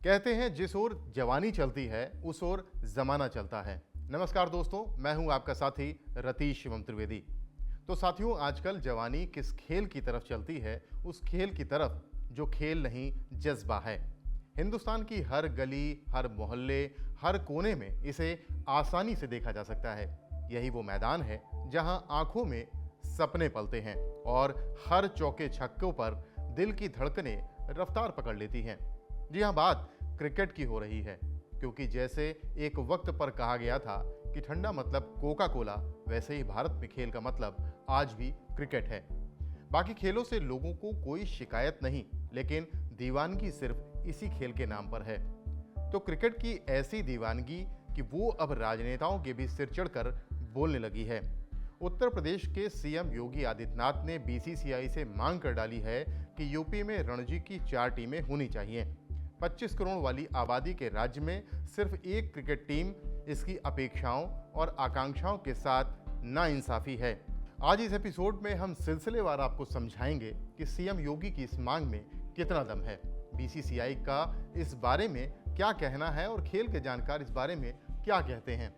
कहते हैं जिस ओर जवानी चलती है उस ओर जमाना चलता है। नमस्कार दोस्तों, मैं हूं आपका साथी रतीश शिवम त्रिवेदी। तो साथियों, आजकल जवानी किस खेल की तरफ चलती है, उस खेल की तरफ जो खेल नहीं जज्बा है। हिंदुस्तान की हर गली, हर मोहल्ले, हर कोने में इसे आसानी से देखा जा सकता है। यही वो मैदान है जहां आंखों में सपने पलते हैं और हर चौके छक्कों पर दिल की धड़कनें रफ्तार पकड़ लेती हैं। जी हाँ, बात क्रिकेट की हो रही है, क्योंकि जैसे एक वक्त पर कहा गया था कि ठंडा मतलब कोका कोला, वैसे ही भारत में खेल का मतलब आज भी क्रिकेट है। बाकी खेलों से लोगों को कोई शिकायत नहीं, लेकिन दीवानगी सिर्फ इसी खेल के नाम पर है। तो क्रिकेट की ऐसी दीवानगी कि वो अब राजनेताओं के भी सिर चढ़कर बोलने लगी है। उत्तर प्रदेश के सीएम योगी आदित्यनाथ ने बीसीसीआई से मांग कर डाली है कि यूपी में रणजी की 4 टीमें होनी चाहिए। 25 करोड़ वाली आबादी के राज्य में सिर्फ एक क्रिकेट टीम, इसकी अपेक्षाओं और आकांक्षाओं के साथ नाइंसाफी है। आज इस एपिसोड में हम सिलसिलेवार आपको समझाएंगे कि सीएम योगी की इस मांग में कितना दम है, बीसीसीआई का इस बारे में क्या कहना है और खेल के जानकार इस बारे में क्या कहते हैं।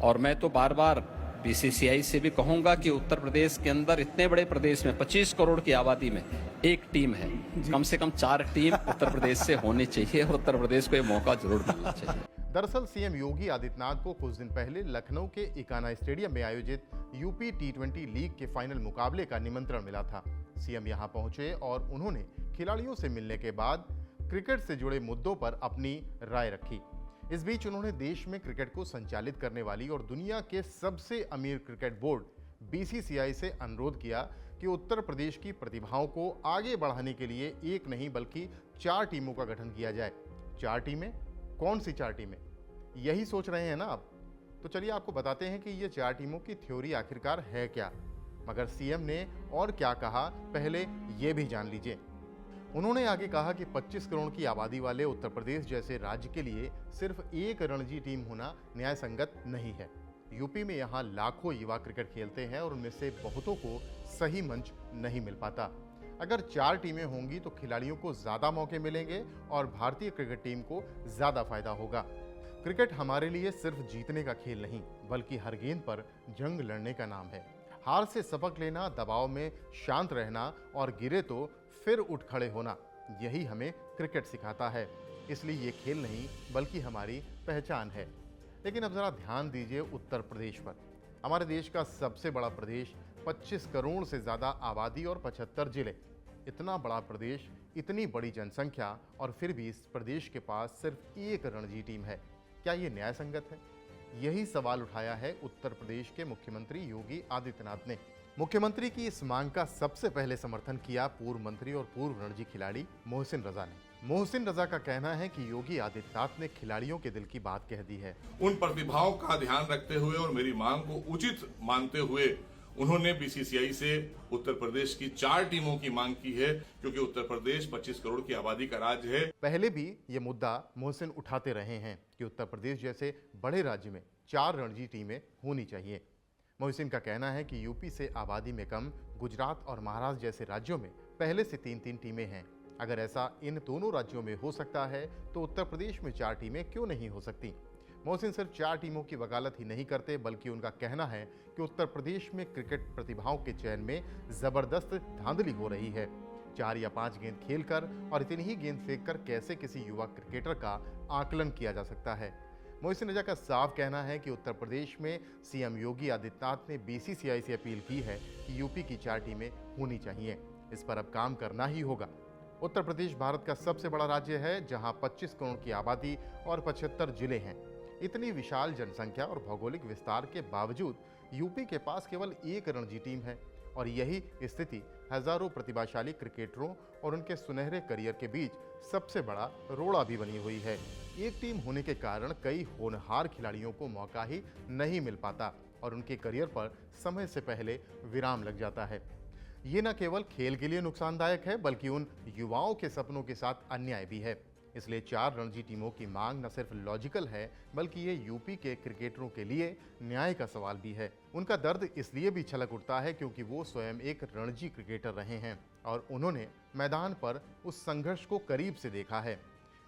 और मैं तो बार बार बीसीसीआई से भी कहूंगा कि उत्तर प्रदेश के अंदर, इतने बड़े प्रदेश में 25 करोड़ की आबादी में एक टीम है, कम से कम 4 टीम उत्तर प्रदेश से होनी चाहिए और उत्तर प्रदेश को ये मौका जरूर मिलना चाहिए। दरअसल सीएम योगी आदित्यनाथ को कुछ दिन पहले लखनऊ के इकाना स्टेडियम में आयोजित यूपी T20 लीग के फाइनल मुकाबले का निमंत्रण मिला था। सीएम यहां पहुंचे और उन्होंने खिलाड़ियों से मिलने के बाद क्रिकेट से जुड़े मुद्दों पर अपनी राय रखी। इस बीच उन्होंने देश में क्रिकेट को संचालित करने वाली और दुनिया के सबसे अमीर क्रिकेट बोर्ड बीसीसीआई से अनुरोध किया कि उत्तर प्रदेश की प्रतिभाओं को आगे बढ़ाने के लिए एक नहीं बल्कि 4 टीमों का गठन किया जाए। 4 टीमें? कौन सी 4 टीमें? यही सोच रहे हैं ना आप? तो चलिए आपको बताते हैं कि ये 4 टीमों की थ्योरी आखिरकार है क्या। मगर सीएम ने और क्या कहा, पहले ये भी जान लीजिए। उन्होंने आगे कहा कि 25 करोड़ की आबादी वाले उत्तर प्रदेश जैसे राज्य के लिए सिर्फ एक रणजी टीम होना न्याय संगत नहीं है। यूपी में यहाँ लाखों युवा क्रिकेट खेलते हैं और उनमें से बहुतों को सही मंच नहीं मिल पाता। अगर 4 टीमें होंगी तो खिलाड़ियों को ज्यादा मौके मिलेंगे और भारतीय क्रिकेट टीम को ज्यादा फायदा होगा। क्रिकेट हमारे लिए सिर्फ जीतने का खेल नहीं, बल्कि हर गेंद पर जंग लड़ने का नाम है। हार से सबक लेना, दबाव में शांत रहना और गिरे तो फिर उठ खड़े होना, यही हमें क्रिकेट सिखाता है। इसलिए ये खेल नहीं बल्कि हमारी पहचान है। लेकिन अब जरा ध्यान दीजिए उत्तर प्रदेश पर। हमारे देश का सबसे बड़ा प्रदेश, 25 करोड़ से ज्यादा आबादी और 75 जिले। इतना बड़ा प्रदेश, इतनी बड़ी जनसंख्या और फिर भी इस प्रदेश के पास सिर्फ एक रणजी टीम है। क्या ये न्याय संगत है? यही सवाल उठाया है उत्तर प्रदेश के मुख्यमंत्री योगी आदित्यनाथ ने। मुख्यमंत्री की इस मांग का सबसे पहले समर्थन किया पूर्व मंत्री और पूर्व रणजी खिलाड़ी मोहसिन रजा ने। मोहसिन रजा का कहना है कि योगी आदित्यनाथ ने खिलाड़ियों के दिल की बात कह दी है। उन प्रतिभाओं का ध्यान रखते हुए और मेरी मांग को उचित मानते हुए उन्होंने बीसीसीआई से उत्तर प्रदेश की 4 टीमों की मांग की है, क्योंकि उत्तर प्रदेश 25 करोड़ की आबादी का राज्य है। पहले भी ये मुद्दा मोहसिन उठाते रहे हैं कि उत्तर प्रदेश जैसे बड़े राज्य में 4 रणजी टीमें होनी चाहिए। मोहसिन का कहना है कि यूपी से आबादी में कम गुजरात और महाराष्ट्र जैसे राज्यों में पहले से 3-3 टीमें हैं। अगर ऐसा इन दोनों राज्यों में हो सकता है तो उत्तर प्रदेश में 4 टीमें क्यों नहीं हो सकती। मोहसिन सिर्फ 4 टीमों की वकालत ही नहीं करते, बल्कि उनका कहना है कि उत्तर प्रदेश में क्रिकेट प्रतिभाओं के चयन में जबरदस्त धांधली हो रही है। 4 या 5 गेंद खेलकर और इतनी ही गेंद फेंककर कैसे किसी युवा क्रिकेटर का आकलन किया जा सकता है। मोहसिन रजा का साफ कहना है कि उत्तर प्रदेश में सीएम योगी आदित्यनाथ ने बीसीसीआई से अपील की है कि यूपी की 4 टीमें होनी चाहिए। इस पर अब काम करना ही होगा। उत्तर प्रदेश भारत का सबसे बड़ा राज्य है, जहां 25 करोड़ की आबादी और 75 जिले हैं। इतनी विशाल जनसंख्या और भौगोलिक विस्तार के बावजूद यूपी के पास केवल एक रणजी टीम है और यही स्थिति हजारों प्रतिभाशाली क्रिकेटरों और उनके सुनहरे करियर के बीच सबसे बड़ा रोड़ा भी बनी हुई है। एक टीम होने के कारण कई होनहार खिलाड़ियों को मौका ही नहीं मिल पाता और उनके करियर पर समय से पहले विराम लग जाता है। ये न केवल खेल के लिए नुकसानदायक है, बल्कि उन युवाओं के सपनों के साथ अन्याय भी है। इसलिए 4 रणजी टीमों की मांग न सिर्फ लॉजिकल है, बल्कि ये यूपी के क्रिकेटरों के लिए न्याय का सवाल भी है। उनका दर्द इसलिए भी छलक उठता है क्योंकि वो स्वयं एक रणजी क्रिकेटर रहे हैं और उन्होंने मैदान पर उस संघर्ष को करीब से देखा है।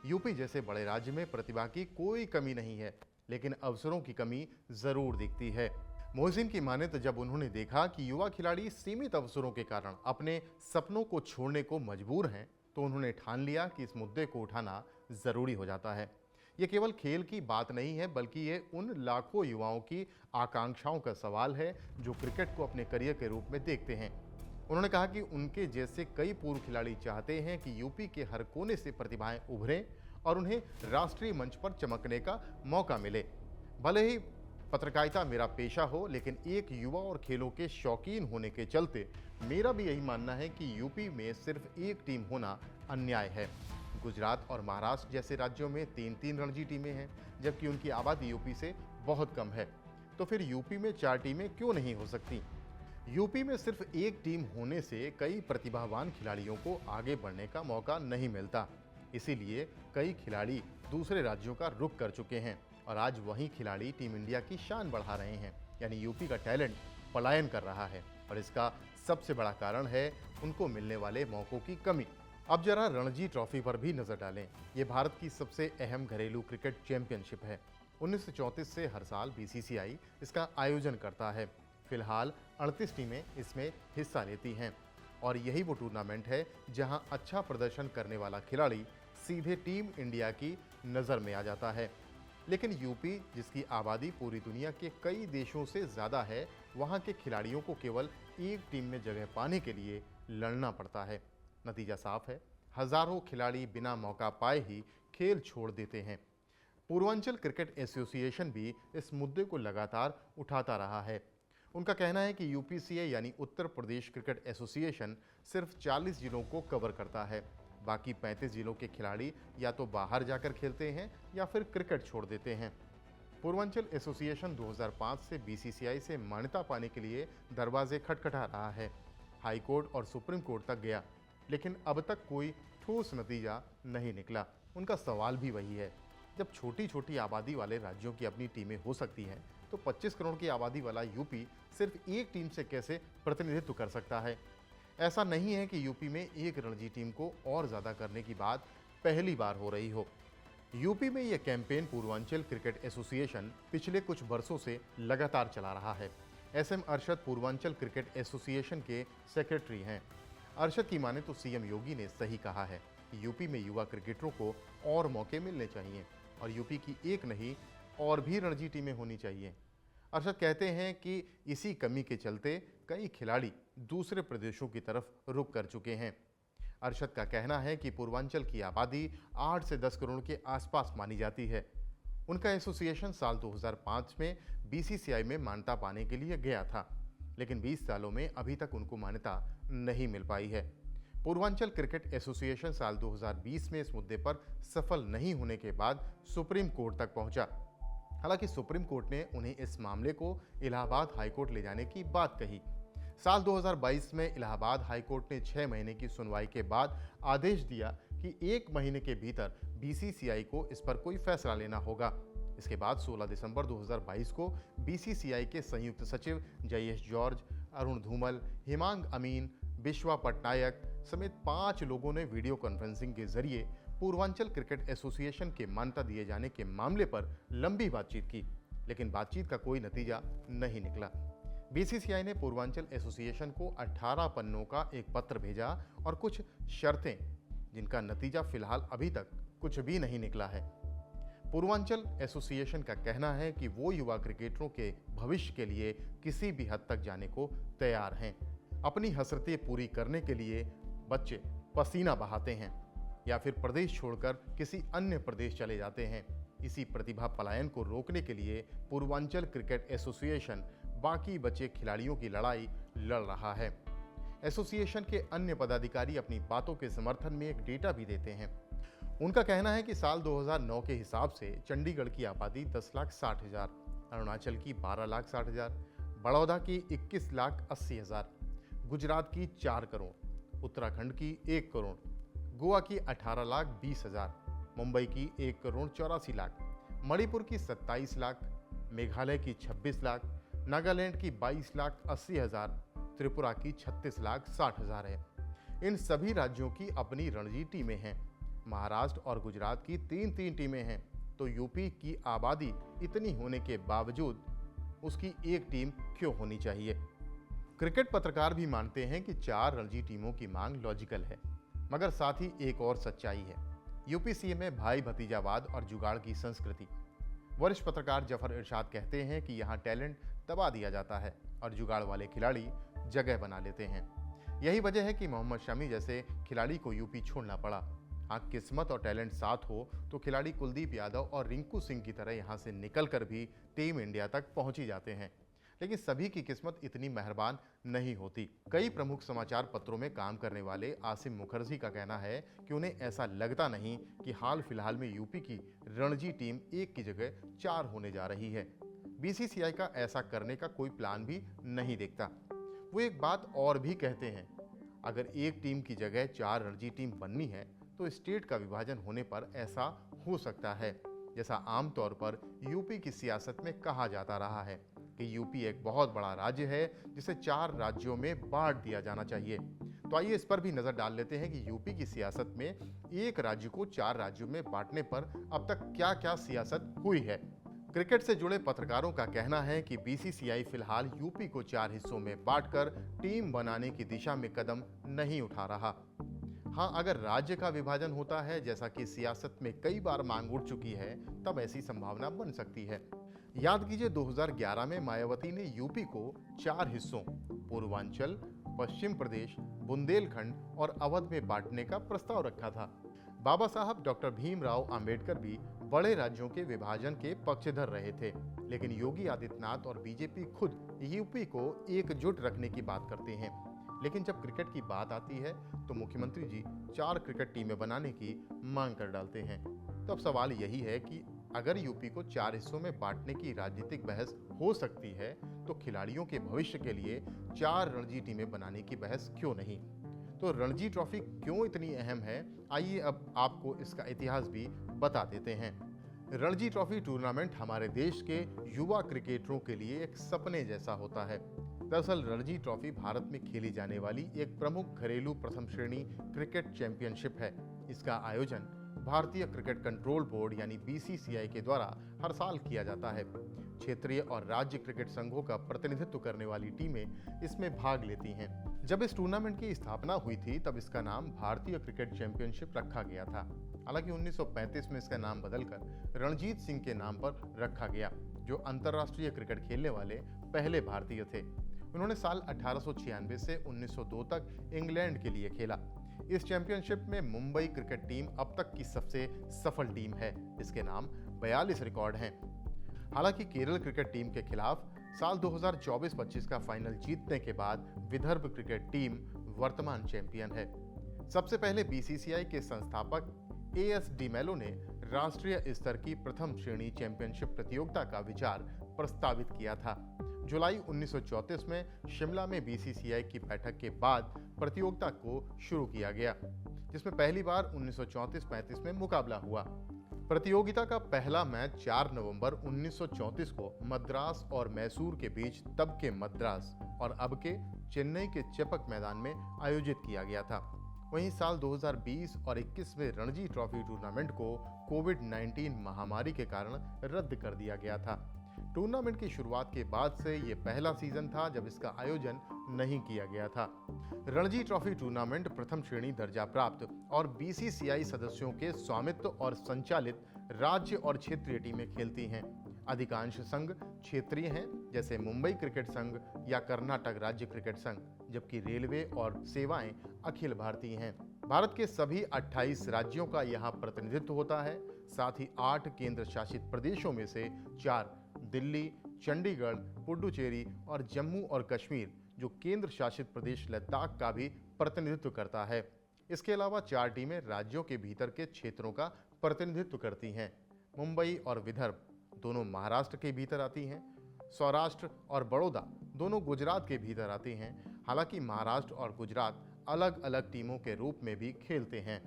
यूपी जैसे बड़े राज्य में प्रतिभा की कोई कमी नहीं है, लेकिन अवसरों की कमी जरूर दिखती है। मोहसिन की माने तो जब उन्होंने देखा कि युवा खिलाड़ी सीमित अवसरों के कारण अपने सपनों को छोड़ने को मजबूर हैं, तो उन्होंने ठान लिया कि इस मुद्दे को उठाना जरूरी हो जाता है। ये केवल खेल की बात नहीं है, बल्कि ये उन लाखों युवाओं की आकांक्षाओं का सवाल है जो क्रिकेट को अपने करियर के रूप में देखते हैं। उन्होंने कहा कि उनके जैसे कई पूर्व खिलाड़ी चाहते हैं कि यूपी के हर कोने से प्रतिभाएं उभरें और उन्हें राष्ट्रीय मंच पर चमकने का मौका मिले। भले ही पत्रकारिता मेरा पेशा हो, लेकिन एक युवा और खेलों के शौकीन होने के चलते मेरा भी यही मानना है कि यूपी में सिर्फ एक टीम होना अन्याय है। गुजरात और महाराष्ट्र जैसे राज्यों में 3-3 रणजी टीमें हैं, जबकि उनकी आबादी यूपी से बहुत कम है। तो फिर यूपी में 4 टीमें क्यों नहीं हो सकती? यूपी में सिर्फ एक टीम होने से कई प्रतिभावान खिलाड़ियों को आगे बढ़ने का मौका नहीं मिलता। इसीलिए कई खिलाड़ी दूसरे राज्यों का रुख कर चुके हैं और आज वही खिलाड़ी टीम इंडिया की शान बढ़ा रहे हैं। यानी यूपी का टैलेंट पलायन कर रहा है और इसका सबसे बड़ा कारण है उनको मिलने वाले मौकों की कमी। अब जरा रणजी ट्रॉफी पर भी नजर डालें। ये भारत की सबसे अहम घरेलू क्रिकेट चैंपियनशिप है। 1934 से हर साल बीसीसीआई इसका आयोजन करता है। फिलहाल 38 टीमें इसमें हिस्सा लेती हैं और यही वो टूर्नामेंट है जहां अच्छा प्रदर्शन करने वाला खिलाड़ी सीधे टीम इंडिया की नज़र में आ जाता है। लेकिन यूपी, जिसकी आबादी पूरी दुनिया के कई देशों से ज़्यादा है, वहाँ के खिलाड़ियों को केवल एक टीम में जगह पाने के लिए लड़ना पड़ता है। नतीजा साफ है, हजारों खिलाड़ी बिना मौका पाए ही खेल छोड़ देते हैं। पूर्वांचल क्रिकेट एसोसिएशन भी इस मुद्दे को लगातार उठाता रहा है। उनका कहना है कि यूपीसीए यानी उत्तर प्रदेश क्रिकेट एसोसिएशन सिर्फ 40 जिलों को कवर करता है। बाकी 35 जिलों के खिलाड़ी या तो बाहर जाकर खेलते हैं या फिर क्रिकेट छोड़ देते हैं। पूर्वांचल एसोसिएशन 2005 से बीसीसीआई से मान्यता पाने के लिए दरवाजे खटखटा रहा है। हाई कोर्ट और सुप्रीम कोर्ट तक गया, लेकिन अब तक कोई ठोस नतीजा नहीं निकला। उनका सवाल भी वही है, जब छोटी छोटी आबादी वाले राज्यों की अपनी टीमें हो सकती हैं, तो 25 करोड़ की आबादी वाला यूपी सिर्फ एक टीम से कैसे प्रतिनिधित्व कर सकता है? ऐसा नहीं है कि यूपी में एक रणजी टीम को और ज़्यादा करने की बात पहली बार हो रही हो। यूपी में यह कैंपेन पूर्वांचल क्रिकेट एसोसिएशन पिछले कुछ वर्षों से लगातार चला रहा है। SM Arshad Purvanchal cricket association के सेक्रेटरी हैं। अरशद की माने तो सीएम योगी ने सही कहा है कि यूपी में युवा क्रिकेटरों को और मौके मिलने चाहिए और यूपी की एक नहीं और भी रणजी टीमें होनी चाहिए। अरशद कहते हैं कि इसी कमी के चलते कई खिलाड़ी दूसरे प्रदेशों की तरफ रुख कर चुके हैं। अरशद का कहना है कि पूर्वांचल की आबादी 8 से 10 करोड़ के आसपास मानी जाती है। उनका एसोसिएशन साल 2005 में बीसीसीआई में मान्यता पाने के लिए गया था, लेकिन 20 सालों में अभी तक उनको मान्यता नहीं मिल पाई है। पूर्वांचल क्रिकेट एसोसिएशन साल 2020 में इस मुद्दे पर सफल नहीं होने के बाद सुप्रीम कोर्ट तक पहुंचा। हालांकि सुप्रीम कोर्ट ने उन्हें इस मामले को इलाहाबाद हाईकोर्ट ले जाने की बात कही। साल 2022 में इलाहाबाद हाईकोर्ट ने 6 महीने की सुनवाई के बाद आदेश दिया कि 1 महीने के भीतर बीसीसीआई को इस पर कोई फैसला लेना होगा। इसके बाद 16 दिसंबर 2022 को बीसीसीआई के संयुक्त सचिव जयेश जॉर्ज, अरुण धूमल, हिमांग अमीन, बिश्वा पटनायक समेत 5 लोगों ने वीडियो कॉन्फ्रेंसिंग के जरिए पूर्वांचल क्रिकेट एसोसिएशन के मान्यता दिए जाने के मामले पर लंबी बातचीत की, लेकिन बातचीत का कोई नतीजा नहीं निकला। बीसीसीआई ने पूर्वांचल एसोसिएशन को 18 पन्नों का एक पत्र भेजा और कुछ शर्तें, जिनका नतीजा फिलहाल अभी तक कुछ भी नहीं निकला है। पूर्वांचल एसोसिएशन का कहना है कि वो युवा क्रिकेटरों के भविष्य के लिए किसी भी हद तक जाने को तैयार हैं। अपनी हसरतें पूरी करने के लिए बच्चे पसीना बहाते हैं या फिर प्रदेश छोड़कर किसी अन्य प्रदेश चले जाते हैं। इसी प्रतिभा पलायन को रोकने के लिए पूर्वांचल क्रिकेट एसोसिएशन बाकी बचे खिलाड़ियों की लड़ाई लड़ रहा है। एसोसिएशन के अन्य पदाधिकारी अपनी बातों के समर्थन में एक डेटा भी देते हैं। उनका कहना है कि साल 2009 के हिसाब से चंडीगढ़ की आबादी 10,60,000, अरुणाचल की 12,60,000, बड़ौदा की 21,80,000, गुजरात की 4 करोड़, उत्तराखंड की 1 करोड़, गोवा की 18,20,000, मुंबई की 1 करोड़ 84 लाख, मणिपुर की 27 लाख, मेघालय की 26 लाख, नागालैंड की 22,80,000, त्रिपुरा की 36,60,000 है। इन सभी राज्यों की अपनी रणजी टीमें हैं। महाराष्ट्र और गुजरात की 3-3 टीमें हैं, तो यूपी की आबादी इतनी होने के बावजूद उसकी एक टीम क्यों होनी चाहिए? क्रिकेट पत्रकार भी मानते हैं कि 4 रणजी टीमों की मांग लॉजिकल है, मगर साथ ही एक और सच्चाई है। यूपीसीए में भाई भतीजावाद और जुगाड़ की संस्कृति। वरिष्ठ पत्रकार जफर इरशाद कहते हैं कि यहाँ टैलेंट दबा दिया जाता है और जुगाड़ वाले खिलाड़ी जगह बना लेते हैं। यही वजह है कि मोहम्मद शमी जैसे खिलाड़ी को यूपी छोड़ना पड़ा। हाँ, किस्मत और टैलेंट साथ हो तो खिलाड़ी कुलदीप यादव और रिंकू सिंह की तरह यहाँ से निकलकर भी टीम इंडिया तक पहुंच ही जाते हैं, लेकिन सभी की किस्मत इतनी मेहरबान नहीं होती। कई प्रमुख समाचार पत्रों में काम करने वाले आसिम मुखर्जी का कहना है कि उन्हें ऐसा लगता नहीं कि हाल फिलहाल में यूपी की रणजी टीम 1 की जगह 4 होने जा रही है। बीसीसीआई का ऐसा करने का कोई प्लान भी नहीं देखता। वो एक बात और भी कहते हैं, अगर एक टीम की जगह 4 रणजी टीम बननी है तो स्टेट का विभाजन होने पर ऐसा हो सकता है, जैसा आमतौर पर यूपी की सियासत में कहा जाता रहा है कि यूपी एक बहुत बड़ा राज्य है जिसे 4 राज्यों में बांट दिया जाना चाहिए। तो आइए इस पर भी नजर डाल लेते हैं कि यूपी की सियासत में एक राज्य को 4 राज्यों में बांटने पर अब तक क्या क्या सियासत हुई है। क्रिकेट से जुड़े पत्रकारों का कहना है कि बीसीसीआई फिलहाल यूपी को 4 हिस्सों में बांटकर टीम बनाने की दिशा में कदम नहीं उठा रहा। हाँ, अगर राज्य का विभाजन होता है, जैसा कि सियासत में कई बार मांग उठ चुकी है, तब ऐसी संभावना बन सकती है। याद कीजिए 2011 में मायावती ने यूपी को 4 हिस्सों पूर्वांचल, पश्चिम प्रदेश, बुंदेलखंड और अवध में बांटने का प्रस्ताव रखा था। बाबा साहब डॉक्टर भीमराव अंबेडकर भी बड़े राज्यों के विभाजन के पक्षधर रहे थे, लेकिन योगी आदित्यनाथ और बीजेपी खुद यूपी को एकजुट रखने की बात करते हैं। लेकिन जब क्रिकेट की बात आती है तो मुख्यमंत्री जी 4 क्रिकेट टीमें बनाने की मांग कर डालते हैं। तो अब सवाल यही है कि अगर यूपी को 4 हिस्सों में बांटने की राजनीतिक बहस हो सकती है, तो खिलाड़ियों के भविष्य के लिए 4 रणजी टीमें बनाने की बहस क्यों नहीं? तो रणजी ट्रॉफी क्यों इतनी अहम है, आइए अब आपको इसका इतिहास भी बता देते हैं। रणजी ट्रॉफी टूर्नामेंट हमारे देश के युवा क्रिकेटरों के लिए एक सपने जैसा होता है। दरअसल रणजी ट्रॉफी भारत में खेली जाने वाली एक प्रमुख घरेलू प्रथम श्रेणी क्रिकेट चैंपियनशिप है। इसका आयोजन भारतीय क्रिकेट कंट्रोल बोर्ड यानी बीसीसीआई के द्वारा हर साल किया जाता है। क्षेत्रीय और राज्य क्रिकेट संघों का प्रतिनिधित्व करने वाली टीमें इसमें भाग लेती हैं। जब इस टूर्नामेंट की स्थापना हुई थी तब इसका नाम भारतीय क्रिकेट चैंपियनशिप रखा गया था। हालांकि 1935 में इसका नाम बदलकर रणजीत सिंह के नाम पर रखा गया, जो अंतर्राष्ट्रीय क्रिकेट खेलने वाले पहले भारतीय थे। उन्होंने साल 1896 से 1902 तक इंग्लैंड के लिए खेला। इस चैंपियनशिप में मुंबई क्रिकेट टीम अब तक की सबसे सफल टीम है। इसके नाम 42 रिकॉर्ड हैं। हालांकि केरल क्रिकेट टीम के खिलाफ साल 2024-25 का फाइनल जीतने के बाद विदर्भ क्रिकेट टीम वर्तमान चैंपियन है। सबसे पहले बीसीसीआई के संस्थापक एएस डिमेलो ने राष्ट्रीय स्तर की प्रथम श्रेणी चैंपियनशिप प्रतियोगिता का विचार प्रस्तावित किया था। जुलाई 1934 में शिमला में बीसीसीआई की बैठक के बाद प्रतियोगिता को शुरू किया गया, जिसमें पहली बार 1934-35 में मुकाबला हुआ। प्रतियोगिता का पहला मैच 4 नवंबर 1934 को मद्रास और मैसूर के बीच तब के मद्रास और अब के चेन्नई के चेपक मैदान में आयोजित किया गया था। वहीं साल 2020 और 21 में रणजी ट्रॉफी टूर्नामेंट को कोविड-19 महामारी के कारण रद्द कर दिया गया था। टूर्नामेंट की शुरुआत के बाद से ये पहला सीजन था जब इसका आयोजन नहीं किया गया था। रणजी ट्रॉफी टूर्नामेंट प्रथम श्रेणी दर्जा प्राप्त और बीसीसीआई सदस्यों के स्वामित्व और संचालित राज्य और क्षेत्रीय टीमें खेलती हैं। अधिकांश संघ क्षेत्रीय हैं, जैसे मुंबई क्रिकेट संघ या कर्नाटक राज्य क्रिकेट संघ, जबकि रेलवे और सेवाएं अखिल भारतीय हैं। भारत के सभी 28 राज्यों का यहाँ प्रतिनिधित्व होता है। साथ ही 8 केंद्र शासित प्रदेशों में से 4 दिल्ली, चंडीगढ़, पुडुचेरी और जम्मू और कश्मीर, जो केंद्र शासित प्रदेश लद्दाख का भी प्रतिनिधित्व करता है। इसके अलावा 4 टीमें राज्यों के भीतर के क्षेत्रों का प्रतिनिधित्व करती हैं। मुंबई और विदर्भ दोनों महाराष्ट्र के भीतर आती हैं। सौराष्ट्र और बड़ौदा दोनों गुजरात के भीतर आती हैं। हालांकि महाराष्ट्र और गुजरात अलग अलग टीमों के रूप में भी खेलते हैं।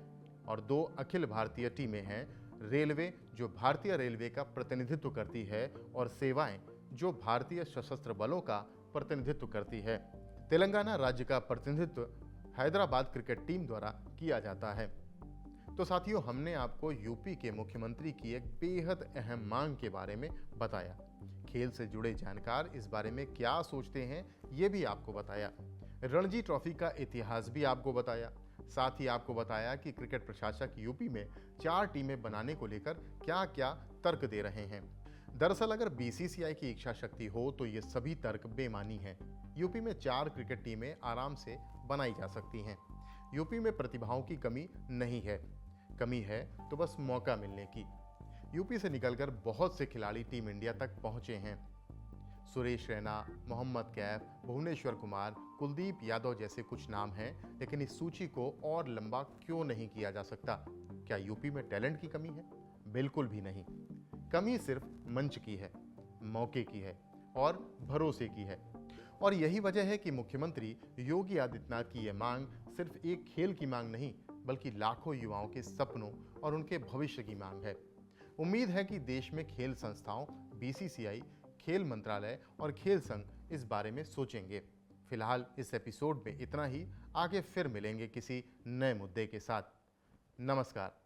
और 2 अखिल भारतीय टीमें हैं, रेलवे जो भारतीय रेलवे का प्रतिनिधित्व करती है और सेवाएं जो भारतीय सशस्त्र बलों का प्रतिनिधित्व करती है। तेलंगाना राज्य का प्रतिनिधित्व हैदराबाद क्रिकेट टीम द्वारा किया जाता है। तो साथियों, हमने आपको यूपी के मुख्यमंत्री की एक बेहद अहम मांग के बारे में बताया। खेल से जुड़े जानकार इस बारे में क्या सोचते हैं, ये भी आपको बताया। रणजी ट्रॉफी का इतिहास भी आपको बताया। साथ ही आपको बताया कि क्रिकेट प्रशासक यूपी में 4 टीमें बनाने को लेकर क्या क्या तर्क दे रहे हैं। दरअसल अगर बीसीसीआई की इच्छा शक्ति हो तो ये सभी तर्क बेमानी हैं। यूपी में 4 क्रिकेट टीमें आराम से बनाई जा सकती हैं। यूपी में प्रतिभाओं की कमी नहीं है, कमी है तो बस मौका मिलने की। यूपी से निकलकर बहुत से खिलाड़ी टीम इंडिया तक पहुंचे हैं। सुरेश रैना, मोहम्मद कैफ, भुवनेश्वर कुमार, कुलदीप यादव जैसे कुछ नाम हैं, लेकिन इस सूची को और लंबा क्यों नहीं किया जा सकता? क्या यूपी में टैलेंट की कमी है? बिल्कुल भी नहीं। कमी सिर्फ मंच की है, मौके की है और भरोसे की है। और यही वजह है कि मुख्यमंत्री योगी आदित्यनाथ की यह मांग सिर्फ एक खेल की मांग नहीं, बल्कि लाखों युवाओं के सपनों और उनके भविष्य की मांग है। उम्मीद है कि देश में खेल संस्थाओं, बीसीसीआई, खेल मंत्रालय और खेल संघ इस बारे में सोचेंगे। फिलहाल इस एपिसोड में इतना ही। आगे फिर मिलेंगे किसी नए मुद्दे के साथ। नमस्कार।